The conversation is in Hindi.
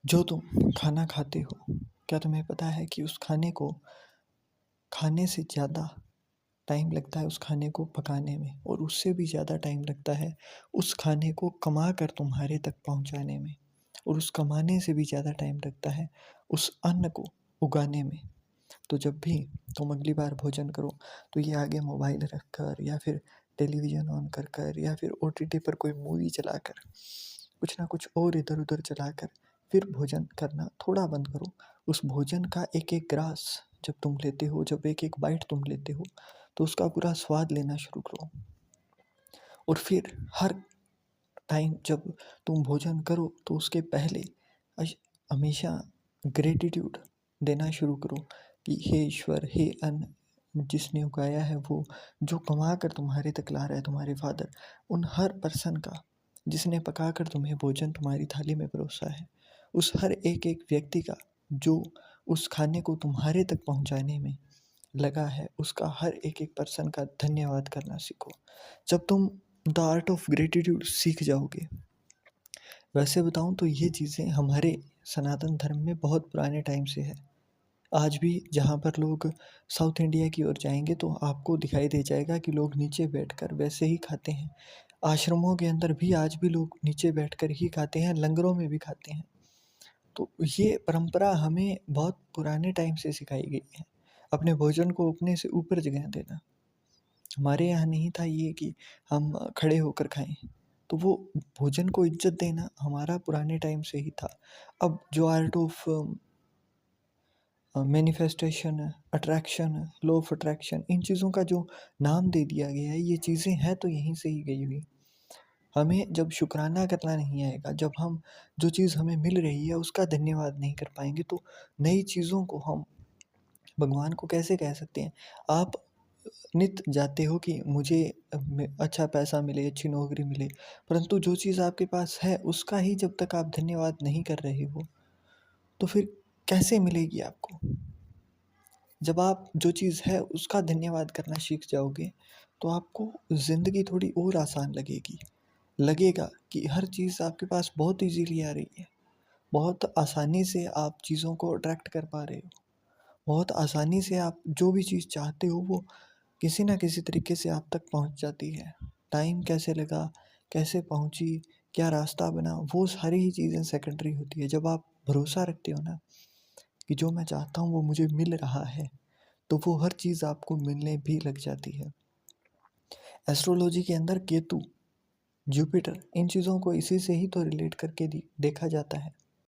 जो तुम खाना खाते हो, क्या तुम्हें पता है कि उस खाने को खाने से ज़्यादा टाइम लगता है उस खाने को पकाने में, और उससे भी ज़्यादा टाइम लगता है उस खाने को कमा कर तुम्हारे तक पहुंचाने में, और उस कमाने से भी ज़्यादा टाइम लगता है उस अन्न को उगाने में। तो जब भी तुम अगली बार भोजन करो, तो ये आगे मोबाइल रख कर या फिर टेलीविज़न ऑन कर कर या फिर ओटीटी पर कोई मूवी चलाकर, कुछ ना कुछ और इधर उधर चलाकर फिर भोजन करना थोड़ा बंद करो। उस भोजन का एक एक ग्रास जब तुम लेते हो, जब एक एक बाइट तुम लेते हो, तो उसका पूरा स्वाद लेना शुरू करो। और फिर हर टाइम जब तुम भोजन करो, तो उसके पहले हमेशा ग्रेटिट्यूड देना शुरू करो कि हे ईश्वर, हे अन्न जिसने उगाया है, वो जो कमा कर तुम्हारे तक ला रहा है, तुम्हारे फादर, उन हर पर्सन का जिसने पका कर तुम्हें भोजन तुम्हारी थाली में परोसा है, उस हर एक एक व्यक्ति का जो उस खाने को तुम्हारे तक पहुंचाने में लगा है, उसका हर एक एक पर्सन का धन्यवाद करना सीखो। जब तुम द आर्ट ऑफ ग्रेटिट्यूड सीख जाओगे, वैसे बताऊं तो ये चीज़ें हमारे सनातन धर्म में बहुत पुराने टाइम से है। आज भी जहाँ पर लोग साउथ इंडिया की ओर जाएंगे, तो आपको दिखाई दे जाएगा कि लोग नीचे बैठकर वैसे ही खाते हैं। आश्रमों के अंदर भी आज भी लोग नीचे बैठकर ही खाते हैं, लंगरों में भी खाते हैं। तो ये परंपरा हमें बहुत पुराने टाइम से सिखाई गई है, अपने भोजन को अपने से ऊपर जगह देना। हमारे यहाँ नहीं था ये कि हम खड़े होकर खाएं। तो वो भोजन को इज्जत देना हमारा पुराने टाइम से ही था। अब जो art of manifestation, attraction, law of attraction, इन चीज़ों का जो नाम दे दिया गया है, ये चीज़ें हैं तो यहीं से ही गई हुई। हमें जब शुक्राना करना नहीं आएगा, जब हम जो चीज़ हमें मिल रही है उसका धन्यवाद नहीं कर पाएंगे, तो नई चीज़ों को हम भगवान को कैसे कह सकते हैं। आप नित जाते हो कि मुझे अच्छा पैसा मिले, अच्छी नौकरी मिले, परंतु जो चीज़ आपके पास है उसका ही जब तक आप धन्यवाद नहीं कर रहे हो, तो फिर कैसे मिलेगी आपको। जब आप जो चीज़ है उसका धन्यवाद करना सीख जाओगे, तो आपको ज़िंदगी थोड़ी और आसान लगेगी। लगेगा कि हर चीज़ आपके पास बहुत इजीली आ रही है, बहुत आसानी से आप चीज़ों को अट्रैक्ट कर पा रहे हो, बहुत आसानी से आप जो भी चीज़ चाहते हो वो किसी ना किसी तरीके से आप तक पहुंच जाती है। टाइम कैसे लगा, कैसे पहुंची, क्या रास्ता बना, वो सारी ही चीज़ें सेकेंडरी होती है। जब आप भरोसा रखते हो ना कि जो मैं चाहता हूँ वो मुझे मिल रहा है, तो वो हर चीज़ आपको मिलने भी लग जाती है। एस्ट्रोलॉजी के अंदर केतु, जुपिटर, इन चीज़ों को इसी से ही तो रिलेट करके देखा जाता है।